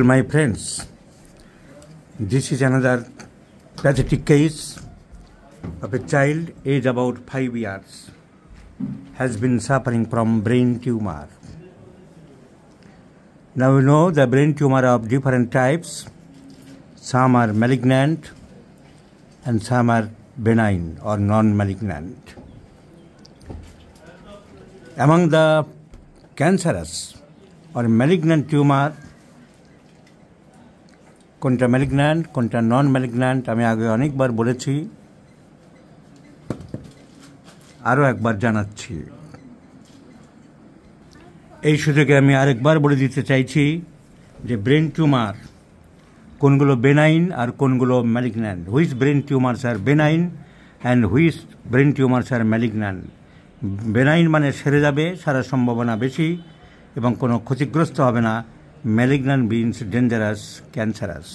My friends, this is another pathetic case of a child aged about 5 years has been suffering from brain tumor. Now we know the brain tumor of different types. Some are malignant and some are benign or non-malignant. Among the cancerous or malignant tumor, কোনটা malignant কোনটা নন malignant আমি আগে অনেকবার বলেছি, আরও একবার জানাচ্ছি। এই সুযোগে আমি আরেকবার বলে দিতে চাইছি যে ব্রেন টিউমার কোনগুলো বেনাইন আর কোনগুলো malignant, which brain tumours are benign and which brain tumours are malignant. Benign মানে সেরে যাবে, সারার সম্ভাবনা বেশি এবং কোনো ক্ষতিগ্রস্ত হবে না। Malignant means dangerous, cancerous.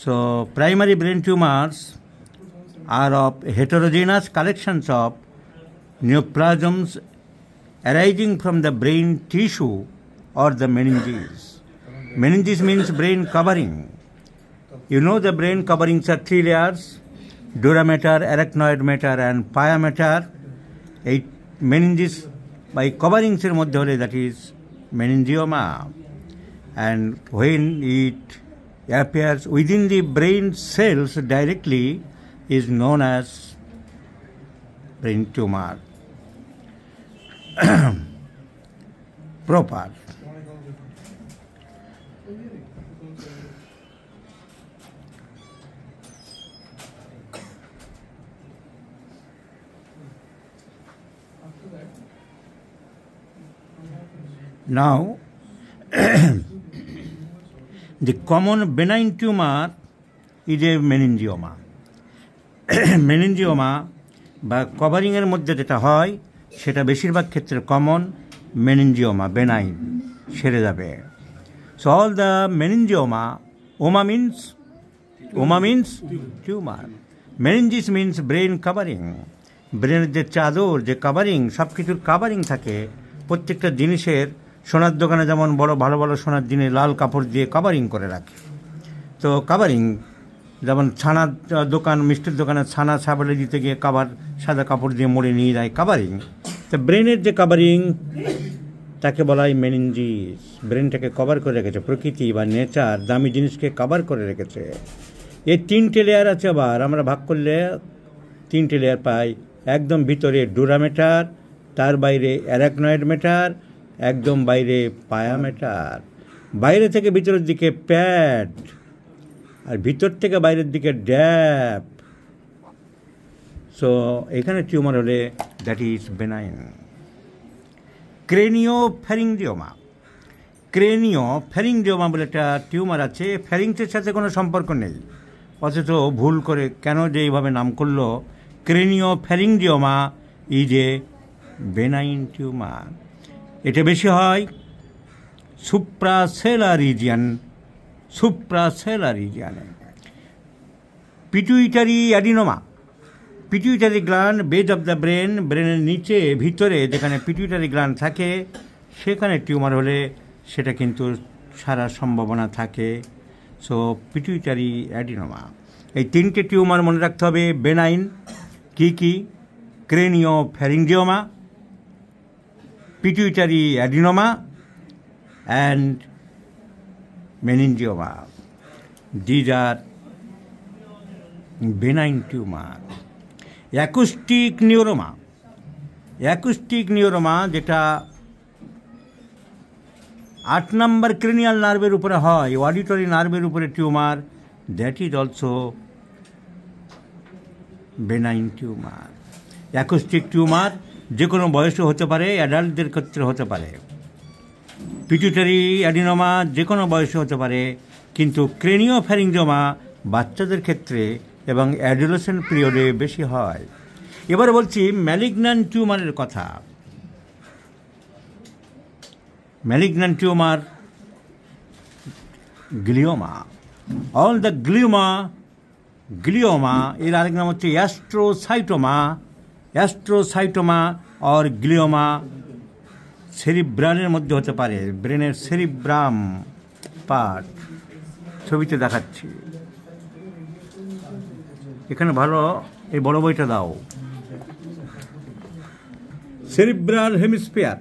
So primary brain tumors are of heterogeneous collections of neoplasms arising from the brain tissue or the meninges. Meninges means brain covering. You know the brain coverings are 3 layers: dura mater, arachnoid mater and pia mater. এই meninges by coverings এর মধ্যে হলে that is meningioma, and when it appears within the brain cells directly is known as brain tumor proper. Now the common benign tumor is a meningioma. meningioma বা covering এর মধ্যে যেটা হয় সেটা বেশিরভাগ ক্ষেত্রে কমন meningioma, benign, সেরে যাবে। So all the meningioma, oma means tumor, meninges means brain covering. ব্রেনের যে চাদর, যে কাভারিং, সব কিছুর কাভারিং থাকে। প্রত্যেকটা জিনিসের সোনার দোকানে যেমন বড় ভালো ভালো সোনার জিনিস লাল কাপড় দিয়ে কাভারিং করে রাখে, তো কাভারিং যেমন ছানার দোকান, মিষ্টির দোকানে ছানা ছাবলে দিতে গিয়ে সাদা কাপড় দিয়ে মুড়ে নিয়ে যায় কাভারিং। তো ব্রেনের যে কাভারিং তাকে বলা হয় মেনিনজিস। ব্রেনটাকে কভার করে রেখেছে প্রকৃতি বা নেচার, দামি জিনিসকে কভার করে রেখেছে। এর 3টে লেয়ার আছে, আবার আমরা ভাগ করলে 3টে লেয়ার পাই। একদম ভিতরে ডুরা ম্যাটার, তার বাইরে অ্যারাকনয়েড ম্যাটার, একদম বাইরে পায়া ম্যাটার। বাইরে থেকে ভিতরের দিকে প্যাড আর ভিতর থেকে বাইরের দিকে ড্যাপ। সো এখানে টিউমার হলে দ্যাট ইজ বেনাইন। ক্রেনিওফ্যারিঞ্জিওমা, ক্রেনিওফ্যারিঞ্জিওমা বলে একটা টিউমার আছে। ফ্যারিংসের সাথে কোনো সম্পর্ক নেই, অথচ ভুল করে কেন যে এইভাবে নাম করলো। Craniopharyngioma is a benign tumour. এটা বেশি হয় suprasellar region. Pituitary adenoma, pituitary gland, base of the brain, ব্রেনের নিচে ভিতরে যেখানে পিটুইটারি গ্ল্যান্ড থাকে সেখানে টিউমার হলে সেটা কিন্তু সারার সম্ভাবনা থাকে। So pituitary adenoma. এই 3টে টিউমার মনে রাখতে হবে বেনাইন। কি? ক্রেনিওফ্যারিঞ্জিওমা, pituitary adenoma and meningioma. These are benign tumor. Acoustic neuroma যেটা 8 নম্বর ক্রেনিয়াল নার্ভের উপরে হয়, অডিটরি নার্ভের উপরে tumour, that is also benign tumour. Acoustic tumour যে কোনো বয়সে হতে পারে, অ্যাডাল্টদের ক্ষেত্রে হতে পারে। পিটুইটারি অ্যাডিনোমা যে কোনো বয়সে হতে পারে, কিন্তু ক্রেনিওফ্যারিঞ্জিওমা বাচ্চাদের ক্ষেত্রে এবং অ্যাডোলেসেন্ট পিরিয়ডে বেশি হয়। এবার বলছি ম্যালিগন্যান্ট টিউমারের কথা। Malignant tumour glioma, all the glioma এর আরেক নাম হচ্ছে অ্যাস্ট্রোসাইটোমা और গ্লিওমা সেরিব্রালের মধ্যে হতে পারে, ব্রেনের সেরিব্রাম পার্ট ছবিতে দেখাচ্ছি। এখানে ভালো এই বড় বইটা দাও। সেরিব্রাল হেমিস্ফিয়ার,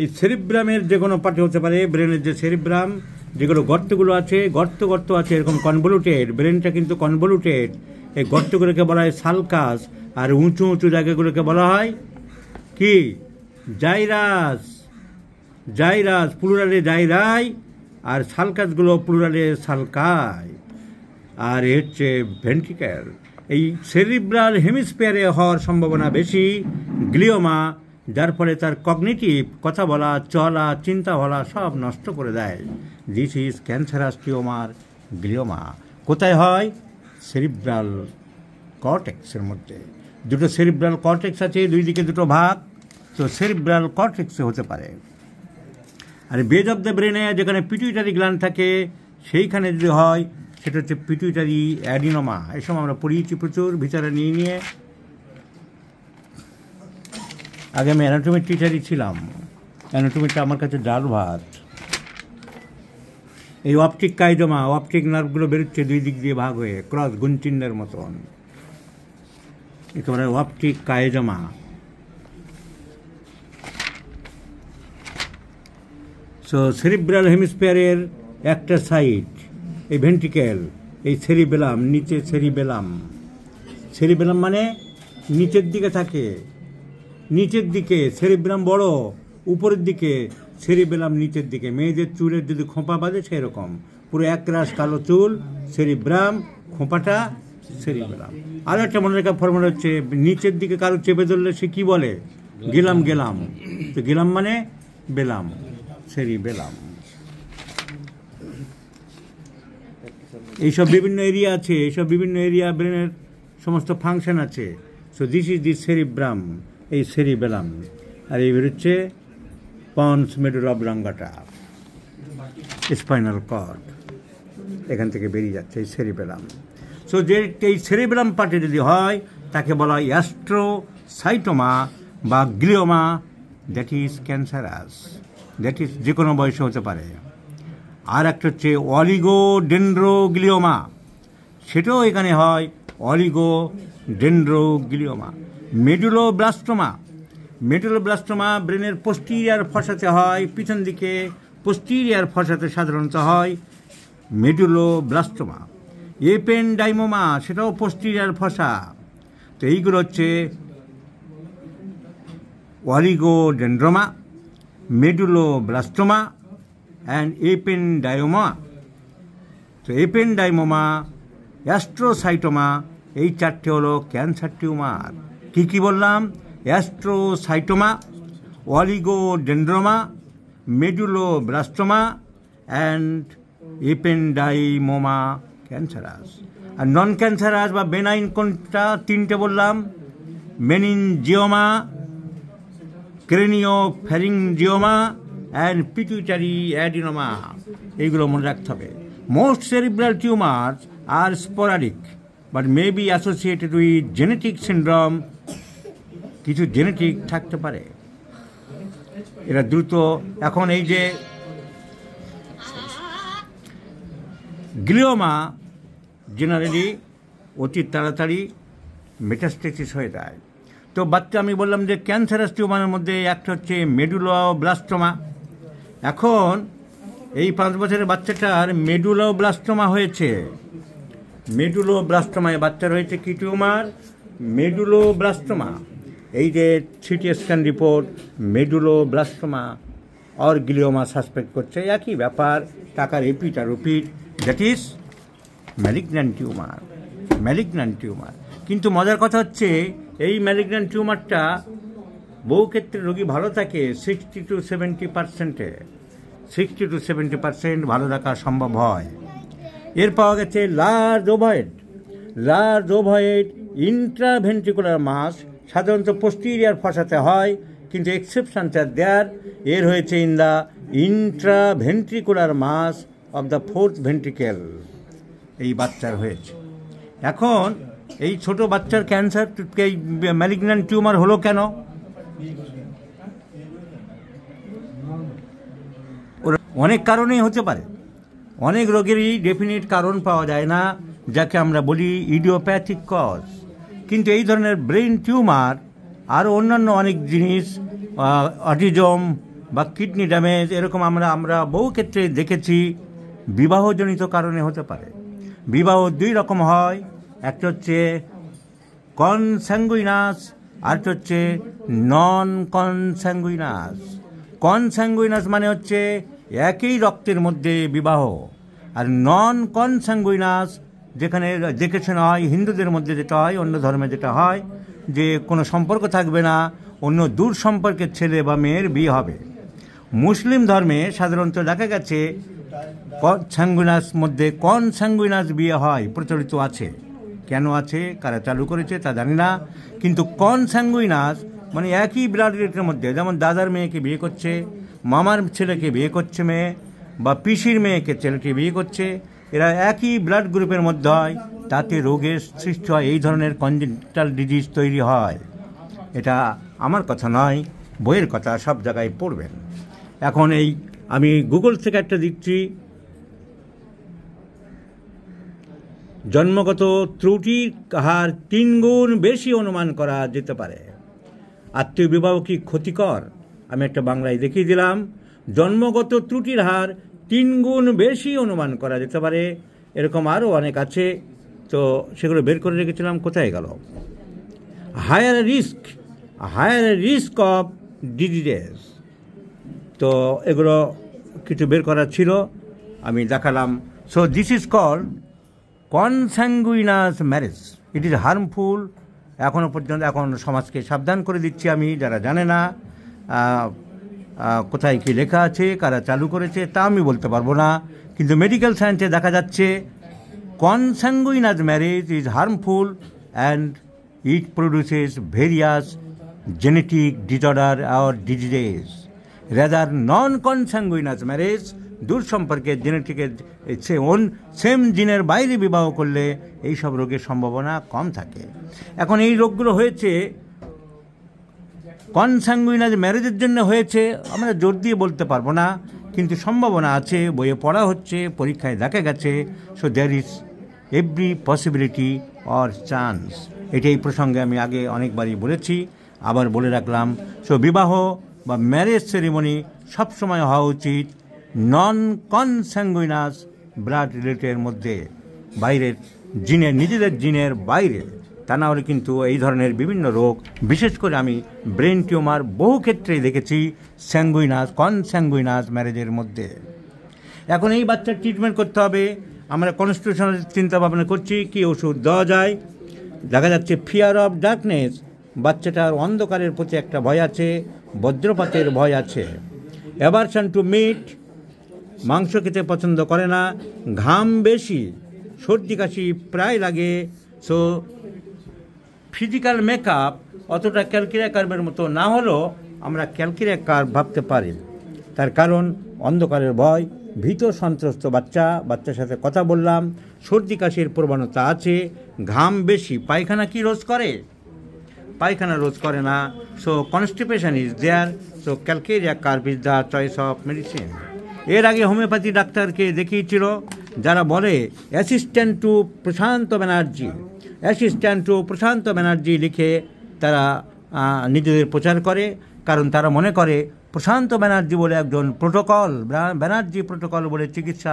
এই সেরিব্রামের যে কোনো পার্টে হতে পারে, ব্রেনের যে সেরিব্রাম, যেগুলো গর্তগুলো আছে, গর্ত আছে এরকম কনভলিউটেড, ব্রেনটা কিন্তু কনভলিউটেড। এই গর্তগুলোকে বলা হয় সালকাস, আর উঁচু উঁচু জায়গাগুলোকে বলা হয় কি? জাইরাস। জাইরাস প্লুরালে জাইরাই, আর সালকাসগুলো প্লুরালে সালকাই। আর হচ্ছে ভেন্ট্রিকেল। এই সেরিব্রাল হেমিস্ফিয়ারে হওয়ার সম্ভাবনা বেশি গ্লিওমা, যার ফলে তার কগনিটিভ, কথা বলা, চলা, চিন্তা বলা সব নষ্ট করে দেয়। This is cancerous tumour, glioma. কোথায় হয়? সেরিব্রাল কর্টেক্সের মধ্যে। দুটো সেরিব্রাল কর্টেক্স আছে, দুই দিকে দুটো ভাগ, তো সেরিব্রাল কর্টেক্সে হতে পারে। আর বেজ অফ দ্য ব্রেনে যেখানে পিটুইটারি গ্ল্যান্ড থাকে, সেইখানে যদি হয় সেটা হচ্ছে পিটুইটারি অ্যাডিনোমা। এই সময় আমরা পড়িয়েছি প্রচুর, ভিতরে নিয়ে আগে আমি অ্যানাটমির টিচারই ছিলাম। অ্যানাটমিটা আমার কাছে ডাল ভাত। এই অপটিক কাইজমা, অপটিক নার্ভগুলো বেরোচ্ছে দুই দিক দিয়ে ভাগ হয়ে, ক্রস গুঞ্চিন্ডের মতন, একেবারে অপটিক কাইজমা। সো সেরিব্রাল হেমিস্ফিয়ারের একটা সাইড এই ভেন্ট্রিকেল, এই সেরিবেলাম, নিচে সেরিবেলাম। সেরিবেলাম মানে নিচের দিকে থাকে, নিচের দিকে সেরিব্রাম বড়, উপরের দিকে সেরিবেলাম নিচের দিকে। মেয়েদের চুলের যদি খোঁপা বাঁধে সেরকম, পুরো একরাশ কালো চুল, সেরিব্রাম, খোঁপাটা সেরিবেলাম। আরও একটা মনে রাখার ফর্মুলা হচ্ছে, নিচের দিকে কারো চেপে ধরলে সে কী বলে? গেলাম গেলাম। তো গেলাম মানে বেলাম, সেরিবেলাম। এইসব বিভিন্ন এরিয়া আছে, এইসব বিভিন্ন এরিয়া ব্রেনের সমস্ত ফাংশন আছে। So this is the cerebrum, এই সেরিবেলাম। আর এই বেরোচ্ছে pons medulla oblongata, spinal cord, এখান থেকে বেরিয়ে যাচ্ছে এই সেরিবেলাম। সো যে এই সেরিবেলাম পার্টে যদি হয় তাকে বলা হয় অ্যাস্ট্রোসাইটোমা বা glioma, that is cancerous, that is যে কোনো বয়সে হতে পারে। আর একটা হচ্ছে অলিগোডেন্ড্রোগ্লিওমা, সেটাও এখানে হয়, অলিগোডেন্ড্রোগ্লিওমা। মেডুলোব্লাস্টোমা, মেডুলোব্লাস্টোমা ব্রেনের পোস্টিরিয়ার ফসাতে হয়, পিছন দিকে পোস্টিরিয়ার ফসাতে সাধারণত হয় মেডুলোব্লাস্টোমা। এপেনডাইমোমা, সেটাও পোস্টিরিয়ার ফসা। তো এইগুলো হচ্ছে অলিগোডেন্ড্রোমা, মেডুলোব্লাস্টোমা অ্যান্ড এপেনডাইমোমা। তো এপেনডাইমোমা, অ্যাস্ট্রোসাইটোমা, এই চারটে হলো ক্যান্সার টিউমার। কী কী বললাম? Astrocytoma, oligodendroma, medulloblastoma and ependymoma cancerous. আর নন ক্যান্সারাস বা বেনাইন কোনটা? তিনটে বললাম, meningioma, craniopharyngioma and pituitary adenoma. এইগুলো মনে রাখতে হবে। Most cerebral tumours are sporadic but may be associated with genetic syndrome. কিছু জেনেটিক থাকতে পারে, এরা দ্রুত। এখন এই যে গ্লিওমা জেনারেলি অতি তাড়াতাড়ি মেটাস্টেসিস হয়ে যায়। তো বাচ্চা আমি বললাম যে ক্যান্সারাস টিউমারের মধ্যে একটা হচ্ছে মেডুলোব্লাস্টোমা। এখন এই 5 বছরের বাচ্চাটার মেডুলোব্লাস্টোমা হয়েছে। মেডুলোব্লাস্টোমায় বাচ্চার হয়েছে কি টিউমার? মেডুলোব্লাস্টোমা। এই যে সিটি স্ক্যান রিপোর্ট মেডুলোব্লাস্টোমা আর গ্লিওমা সাসপেক্ট করছে, একই ব্যাপার, টাকার এপিট আর ওপিট, that is malignant tumour, malignant tumour. কিন্তু মজার কথা হচ্ছে এই ম্যালিগন্যান্ট টিউমারটা বহু ক্ষেত্রে রোগী ভালো থাকে, 60 to 70%, 60 to 70% ভালো রাখা সম্ভব হয়। এর পাওয়া গেছে লার্জ ওভায়েড ইন্ট্রাভেন্ট্রিকুলার মাস, সাধারণত পোস্টিরিয়ার ফসাতে হয়, কিন্তু এক্সেপশন দেয়ার। এর হয়েছে in the intraventricular mass of the 4th ventricle, এই বাচ্চার হয়েছে। এখন এই ছোট বাচ্চার ক্যান্সার, এই ম্যালিগন্যান্ট টিউমার হলো কেন? অনেক কারণেই হতে পারে। অনেক রোগেরই ডেফিনিট কারণ পাওয়া যায় না, যাকে আমরা বলি ইডিওপ্যাথিক কজ। কিন্তু এই ধরনের ব্রেন টিউমার আরও অন্যান্য অনেক জিনিস, অটিজম বা কিডনি ড্যামেজ, এরকম আমরা বহু ক্ষেত্রে দেখেছি বিবাহজনিত কারণে হতে পারে। বিবাহ দুই রকম হয়, একটা হচ্ছে কনস্যাঙ্গুইনাস, আরেকটা হচ্ছে নন কনস্যাঙ্গুইনাস। কনস্যাঙ্গুইনাস মানে হচ্ছে একই রক্তের মধ্যে বিবাহ, আর নন কনস্যাঙ্গুইনাস যেখানে দেখেছেন হয় হিন্দুদের মধ্যে যেটা হয়, অন্য ধর্মে যেটা হয় যে কোনো সম্পর্ক থাকবে না, অন্য দূর সম্পর্কের ছেলে বা মেয়ের বিয়ে হবে। মুসলিম ধর্মে সাধারণত দেখা গেছে কনস্যাঙ্গুইনাস মধ্যে কনস্যাঙ্গুইনাস বিয়ে হয়, প্রচলিত আছে। কেন আছে, কারা চালু করেছে তা জানি না, কিন্তু কনস্যাঙ্গুইনাস মানে একই ব্লাড রিলেটের মধ্যে, যেমন দাদার মেয়েকে বিয়ে করছে, মামার ছেলেকে বিয়ে করছে মেয়ে, বা পিসির মেয়েকে ছেলেকে বিয়ে করছে, এরা একই ব্লাড গ্রুপের মধ্যে হয়, তাতে রোগের সৃষ্টি হয়, এই ধরনের কনজেনিটাল ডিজিজ তৈরি হয়। এটা আমার কথা নয়, বইয়ের কথা, সব জায়গায় পড়বেন। এখন এই আমি গুগল থেকে একটা দিচ্ছি, জন্মগত ত্রুটির হার 3 গুণ বেশি অনুমান করা যেতে পারে। আত্মীয় বিবাহ কি ক্ষতিকর? আমি একটা বাংলায় দেখিয়ে দিলাম, জন্মগত ত্রুটির হার 3 গুণ বেশি অনুমান করা যেতে পারে। এরকম আরও অনেক আছে, তো সেগুলো বের করে রেখেছিলাম, কোথায় গেল? হায়ার রিস্ক অফ ডিজিজেস, তো এগুলো কিছু বের করা ছিল, আমি দেখালাম। So this is called consanguineous marriage, it is harmful. এখনও পর্যন্ত এখন সমাজকে সাবধান করে দিচ্ছি আমি, যারা জানে না কোথায় কী লেখা আছে, কারা চালু করেছে তা আমি বলতে পারবো না, কিন্তু মেডিকেল সায়েন্সে দেখা যাচ্ছে consanguineous marriage is harmful and it produces various genetic disorder or diseases. Rather non consanguineous marriage, দূর সম্পর্কে জেনেটিকের সেম জিনের বাইরে বিবাহ করলে এইসব রোগের সম্ভাবনা কম থাকে। এখন এই রোগগুলো হয়েছে কনস্যাঙ্গুইনাস ম্যারেজের জন্য হয়েছে, আমরা জোর দিয়ে বলতে পারবো না, কিন্তু সম্ভাবনা আছে, বইয়ে পড়া হচ্ছে, পরীক্ষায় দেখা গেছে। So there is every possibility or chance. এটাই প্রসঙ্গে আমি আগে অনেকবারই বলেছি, আবার বলে রাখলাম। সো বিবাহ বা ম্যারেজ সেরিমনি সবসময় হওয়া উচিত নন কনস্যাঙ্গুইনাস ব্লাড রিলেটের মধ্যে, বাইরের জিনের, নিজেদের জিনের বাইরে, তা না হলে কিন্তু এই ধরনের বিভিন্ন রোগ, বিশেষ করে আমি ব্রেন টিউমার বহু ক্ষেত্রেই দেখেছি কনস্যাঙ্গুইনাস ম্যারেজের মধ্যে। এখন এই বাচ্চার ট্রিটমেন্ট করতে হবে, আমরা কনস্টিটিউশনাল চিন্তা ভাবনা করছি কি ওষুধ দেওয়া যায়। দেখা যাচ্ছে ফিয়ার অফ ডার্কনেস, বাচ্চাটার অন্ধকারের প্রতি একটা ভয় আছে, বজ্রপাতের ভয় আছে। অ্যাভারশন টু মিট, মাংস খেতে পছন্দ করে না, ঘাম বেশি, সর্দি কাশি প্রায় লাগে। সো ফিজিক্যাল মেকআপ অতটা ক্যালকিরিয়া কার্ভের মতো না হলেও আমরা ক্যালকিরিয়া কার্ভ ভাবতে পারি, তার কারণ অন্ধকারের ভয়, ভীত সন্ত্রস্ত বাচ্চার সাথে কথা বললাম, সর্দি কাশির প্রবণতা আছে, ঘাম বেশি, পায়খানা কি রোজ করে? পায়খানা রোজ করে না। So constipation is there, so calcarea carb is the choice of medicine. এর আগে হোমিওপ্যাথি ডাক্তারকে দেখিয়েছিল, যারা বলে অ্যাসিস্ট্যান্ট টু প্রশান্ত ব্যানার্জি লিখে তারা নিজেদের প্রচার করে, কারণ তারা মনে করে প্রশান্ত ব্যানার্জি বলে একজন ব্যানার্জি প্রোটোকল বলে চিকিৎসা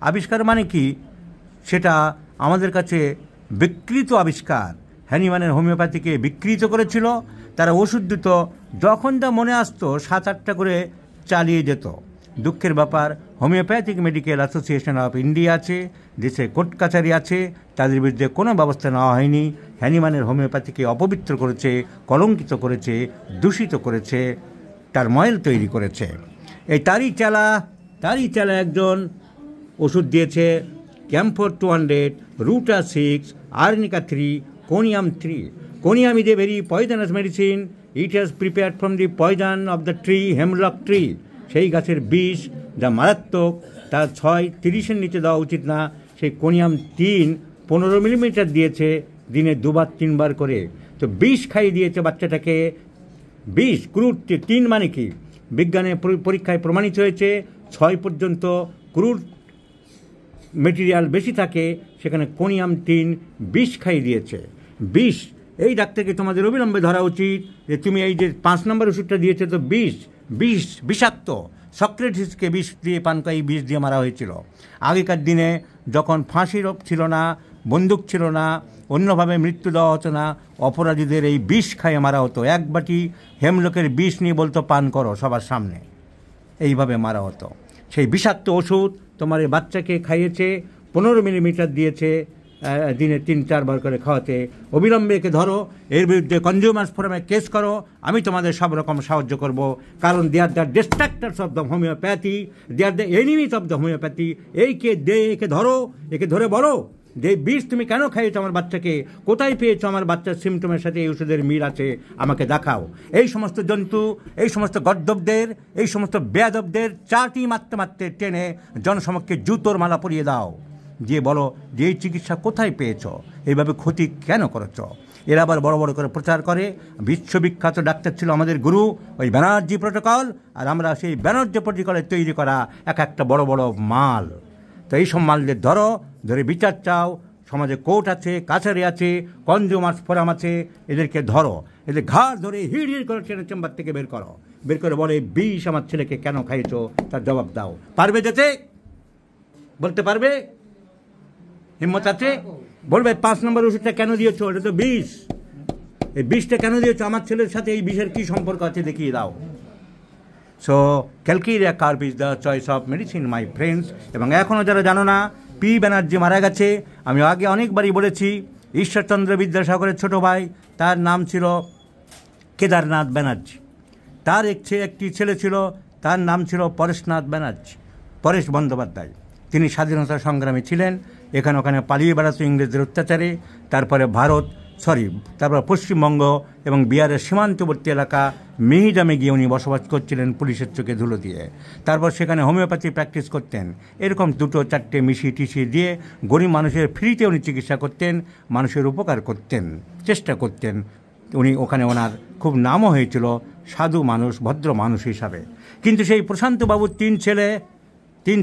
আবিষ্কার মানে কি, সেটা আমাদের কাছে বিকৃত আবিষ্কার। হ্যানিম্যানের হোমিওপ্যাথিকে বিকৃত করেছিল, তারা ওষুধ দিত, যখন যা মনে আসতো 7-8টা করে চালিয়ে যেত। দুঃখের ব্যাপার, homeopathic medical association of India আছে, দেশে কোর্ট কাছারি আছে, তাদের বিরুদ্ধে কোনো ব্যবস্থা নেওয়া হয়নি। হ্যানিম্যানের হোমিওপ্যাথিকে অপবিত্র করেছে, কলঙ্কিত করেছে, দূষিত করেছে, টারময়েল তৈরি করেছে। এই তারই চালা একজন ওষুধ দিয়েছে, ক্যাম্ফোর 200, রুটা 6, arnica 3, conium 3। Conium is a very poisonous medicine. It is prepared from the poison of the tree, hemlock tree. সেই গাছের বিষ যা মারাত্মক, তার 6-30-এর নিচে দেওয়া উচিত না। সেই কোনিয়াম 3 15 মিলিমিটার দিয়েছে, দিনে 2-3 বার করে। তো বিষ খাইয়ে দিয়েছে বাচ্চাটাকে। বিষ, ক্রুড 3 মানে কি? বিজ্ঞানে পরীক্ষায় প্রমাণিত হয়েছে 6 পর্যন্ত ক্রুড মেটেরিয়াল বেশি থাকে সেখানে কোনিয়াম 3 বিষ খাইয়ে দিয়েছে। বিষ, এই ডাক্তারকে তোমাদের অবিলম্বে ধরা উচিত যে তুমি এই যে 5 নম্বর ওষুধটা দিয়েছে তো বিষ বিষাক্ত। সক্রেটিসকে বিষ দিয়ে এই বিষ দিয়ে মারা হয়েছিল। আগেকার দিনে যখন ফাঁসির ছিল না, বন্দুক ছিল না, অন্যভাবে মৃত্যু দেওয়া হতো না, অপরাধীদের এই বিষ খাইয়ে মারা হতো। এক বাটি হেমলকের বিষ নিয়ে বলতো পান করো সবার সামনে, এইভাবে মারা হতো। সেই বিষাক্ত ওষুধ তোমার এই বাচ্চাকে খাইয়েছে, 15 মিলিমিটার দিয়েছে দিনে 3-4 বার করে খাওয়াতে। অবিলম্বে একে ধরো, এর বিরুদ্ধে কনজিউমার্স ফোরামে কেস করো, আমি তোমাদের সব রকম সাহায্য করব। কারণ they are the distractors of the homoeopathy, they are the enemies of the homoeopathy. একে ধরো, একে ধরে বলো যে বিষ তুমি কেন খাইয়েছো আমার বাচ্চাকে, কোথায় পেয়েছো, আমার বাচ্চার সিমটমের সাথে এই ওষুধের মিল আছে, আমাকে দেখাও। এই সমস্ত জন্তু, এই সমস্ত গর্দবদের, এই সমস্ত বেয়াদবদের চাটি মারতে মারতে টেনে জনসমক্ষে জুতোর মালা পরিয়ে দাও, দিয়ে বলো যে এই চিকিৎসা কোথায় পেয়েছো, এইভাবে ক্ষতি কেন করেছো। এরা আবার বড় বড় করে প্রচার করে বিশ্ববিখ্যাত ডাক্তার ছিল আমাদের গুরু, ওই ব্যানার্জি প্রোটোকল, আর আমরা সেই ব্যানার্জি প্রোটোকলে তৈরি করা একটা বড় বড় মাল। তো এইসব মালদের ধরে বিচার চাও। সমাজে কোর্ট আছে, কাছারি আছে, কনজিউমার্স ফোরাম আছে, এদেরকে ধরো, এদের ঘাড় ধরে হিড় করে ট্রেনের চেম্বার থেকে বের করে বলে বিষ আমার ছেলেকে কেন খাইয়েছো তার জবাব দাও। পারবে যেতে বলতে পারবে? হিম্মত আছে? বলবে 5 নম্বর ওষুধটা কেন দিয়েছো, এটা তো বিষ, এই বিষটা কেন দিয়েছো, আমার ছেলের সাথে এই বিষের কী সম্পর্ক আছে দেখিয়ে দাও। So calcarea carb is the choice of medicine my friends. এবং এখনও যারা জানো না, পি ব্যানার্জি মারা গেছে। আমি আগে অনেকবারই বলেছি, ঈশ্বরচন্দ্র বিদ্যাসাগরের ছোট ভাই, তার নাম ছিল কেদারনাথ ব্যানার্জি। তার একটি ছেলে ছিল, তার নাম ছিল পরেশনাথ ব্যানার্জি, পরেশ বন্দ্যোপাধ্যায়। তিনি স্বাধীনতা সংগ্রামী ছিলেন, এখানে ওখানে পালিয়ে বেড়াতো ইংরেজদের অত্যাচারে। তারপর পশ্চিমবঙ্গ এবং বিহারের সীমান্তবর্তী এলাকা মিহিজামে গিয়ে উনি বসবাস করছিলেন পুলিশের চোখে ধুলো দিয়ে। তারপর সেখানে হোমিওপ্যাথি প্র্যাকটিস করতেন। এরকম 2-4টে মিশিয়ে দিয়ে গরিব মানুষের ফ্রিতে উনি চিকিৎসা করতেন, মানুষের উপকার করতেন, চেষ্টা করতেন। উনি ওখানে ওনার খুব নামও হয়েছিল সাধু মানুষ, ভদ্র মানুষ হিসাবে। কিন্তু সেই প্রশান্তবাবুর 3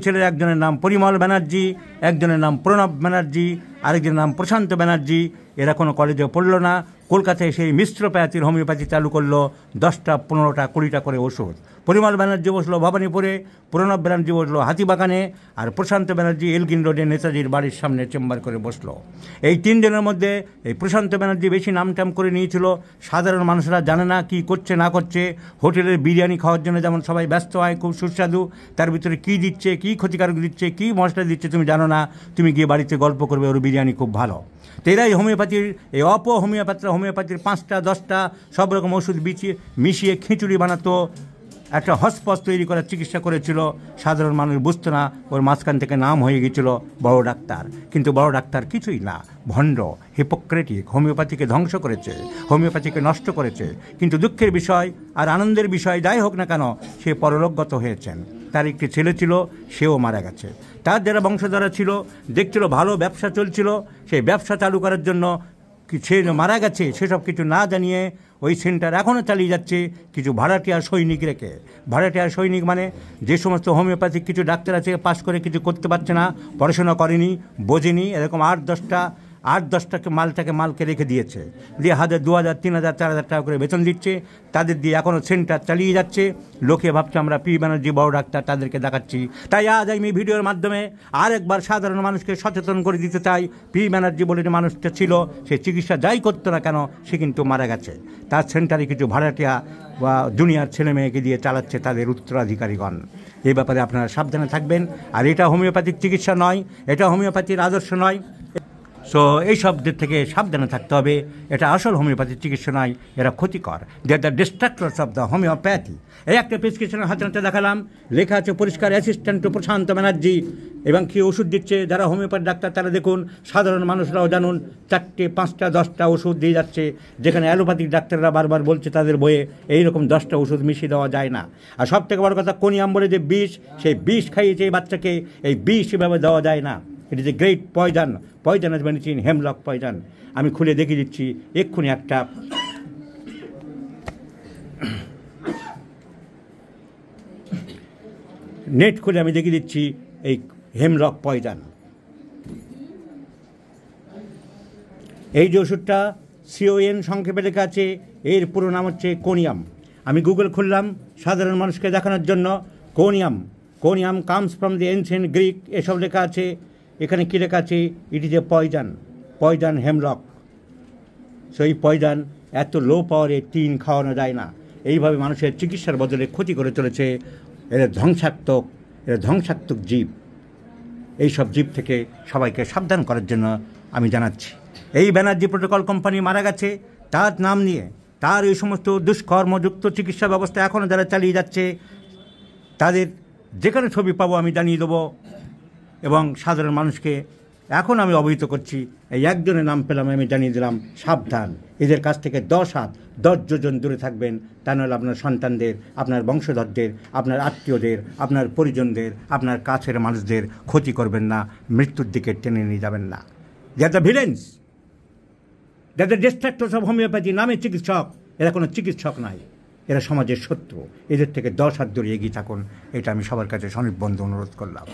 ছেলের একজনের নাম পরিমল ব্যানার্জি, একজনের নাম প্রণব ব্যানার্জি, আরেকজনের নাম প্রশান্ত ব্যানার্জি। এরা কোনো কলেজে পড়লো না, কলকাতায় সেই মিশ্রপ্যাথির হোমিওপ্যাথি চালু করলো, 10টা 15টা 20টা করে ওষুধ। পরিমল ব্যানার্জি বসলো ভবানীপুরে, প্রণব ব্যানার্জি বসলো হাতিবাগানে, আর প্রশান্ত ব্যানার্জি এলগিন রোডে নেতাজির বাড়ির সামনে চেম্বার করে বসলো। এই 3 জনের মধ্যে এই প্রশান্ত ব্যানার্জি বেশি নামটাম করে নিয়েছিল। সাধারণ মানুষরা জানে না কী করছে না করছে। হোটেলের বিরিয়ানি খাওয়ার জন্য যেমন সবাই ব্যস্ত হয়, খুব সুস্বাদু, তার ভিতরে কী দিচ্ছে, কী ক্ষতিকারক দিচ্ছে, কী মশলা দিচ্ছে তুমি জানো না, তুমি গিয়ে বাড়িতে গল্প করবে ওর বিরিয়ানি খুব ভালো। তো এরাই হোমিওপ্যাথির, এই হোমিওপ্যাথির 5টা 10টা সব রকম ওষুধ মিশিয়ে খিচুড়ি বানাতো, একটা হসপস তৈরি করার চিকিৎসা করেছিল। সাধারণ মানুষ বুঝতো না, ওর মাঝখান থেকে নাম হয়ে গিয়েছিল বড় ডাক্তার। কিন্তু বড় ডাক্তার কিছুই না, ভণ্ড, হিপোক্রেটিক, হোমিওপ্যাথিকে ধ্বংস করেছে, হোমিওপ্যাথিকে নষ্ট করেছে। কিন্তু দুঃখের বিষয় আর আনন্দের বিষয় যাই হোক না কেন, সে পরলোকগত হয়েছেন। তার একটি ছেলে ছিল, সেও মারা গেছে। তার যারা বংশধরা ছিল, দেখছিল ভালো ব্যবসা চলছিল, সেই ব্যবসা চালু করার জন্য সে মারা গেছে সেসব কিছু না জানিয়ে ওই সেন্টার এখনও চালিয়ে যাচ্ছে কিছু ভাড়াটিয়া সৈনিক রেখে। ভাড়াটিয়া সৈনিক মানে যে সমস্ত হোমিওপ্যাথিক কিছু ডাক্তার আছে, পাশ করে কিছু করতে পারছে না, পড়াশোনা করেনি, বোঝেনি, এরকম 8-10টাকে মালকে রেখে দিয়েছে, দিয়ে 1000, 2000, 3000, 4000 টাকা করে বেতন দিচ্ছে। তাদের দিয়ে এখনও সেন্টার চালিয়ে যাচ্ছে। লোকে ভাবছে আমরা পি ব্যানার্জি বড় ডাক্তার, তাদেরকে দেখাচ্ছি। তাই আজ আমি ভিডিওর মাধ্যমে আরেকবার সাধারণ মানুষকে সচেতন করে দিতে চাই, পি ব্যানার্জি বলে যে মানুষটা ছিল, সে চিকিৎসা যাই করতো না কেন, সে কিন্তু মারা গেছে। তার সেন্টারে কিছু ভাড়াটিয়া বা দুনিয়ার ছেলে মেয়েকে দিয়ে চালাচ্ছে তাদের উত্তরাধিকারীগণ। এই ব্যাপারে আপনারা সাবধানে থাকবেন। আর এটা হোমিওপ্যাথিক চিকিৎসা নয়, এটা হোমিওপ্যাথির আদর্শ নয়। সো এই শব্দের থেকে সাবধানে থাকতে হবে। এটা আসল হোমিওপ্যাথির চিকিৎসা নয়, এরা ক্ষতিকর। They are the distractors of the homoeopathy. এই একটা প্রেসক্রিপশনের হাতে দেখালাম, লেখা আছে পরিষ্কার, অ্যাসিস্ট্যান্ট টু প্রশান্ত ব্যানার্জি। এবং কী ওষুধ দিচ্ছে, যারা হোমিওপ্যাথি ডাক্তার তারা দেখুন, সাধারণ মানুষরাও জানুন, 4টে 5টা 10টা ওষুধ দিয়ে যাচ্ছে। যেখানে অ্যালোপ্যাথিক ডাক্তাররা বারবার বলছে তাদের বইয়ে এইরকম 10টা ওষুধ মিশিয়ে দেওয়া যায় না। আর সব থেকে বড় কথা, কোনিয়াম বলে যে বিষ, সেই বিষ খাইয়েছে এই বাচ্চাকে, এই বিষ এভাবে দেওয়া যায় না। It is a great poisonous medicine, hemlock poison. আমি খুলে দেখিয়ে দিচ্ছি এক্ষুনি, একটা নেট খুলে আমি দেখিয়ে দিচ্ছি এই হেমলক পয়জন। এই যে ওষুধটা CON সংক্ষেপে লেখা আছে, এর পুরো নাম হচ্ছে কোনিয়াম। আমি গুগল খুললাম সাধারণ মানুষকে দেখানোর জন্য। Conium comes from the ancient Greek, এসব লেখা আছে। এখানে কী লেখা আছে? It is a poison hemlock. So এই পয়জন এত লো পাওয়ারে টিন খাওয়ানো যায় না। এইভাবে মানুষের চিকিৎসার বদলে ক্ষতি করে চলেছে। এরা ধ্বংসাত্মক জীব। এই সব জীব থেকে সবাইকে সাবধান করার জন্য আমি জানাচ্ছি। এই ব্যানার্জি প্রোটোকল কোম্পানি মারা গেছে, তার নাম নিয়ে তার এই সমস্ত দুষ্কর্মযুক্ত চিকিৎসা ব্যবস্থা এখনও যারা চালিয়ে যাচ্ছে, তাদের যেখানে ছবি পাবো আমি জানিয়ে দেবো। এবং সাধারণ মানুষকে এখন আমি অবহিত করছি, এই একজনের নাম পেলাম, আমি জানিয়ে দিলাম সাবধান, এদের কাছ থেকে 10 হাত 10 যোজন দূরে থাকবেন। তা নাহলে আপনার সন্তানদের, আপনার বংশধরদের, আপনার আত্মীয়দের, আপনার পরিজনদের, আপনার কাছের মানুষদের ক্ষতি করবেন না, মৃত্যুর দিকে টেনে নিয়ে যাবেন না। That the villains, that the distractors of homoeopathy নামে চিকিৎসক, এরা কোনো চিকিৎসক নাই, এরা সমাজের শত্রু। এদের থেকে 10 হাত দূরে এগিয়ে থাকুন, এটা আমি সবার কাছে সনির্বন্ধ অনুরোধ করলাম।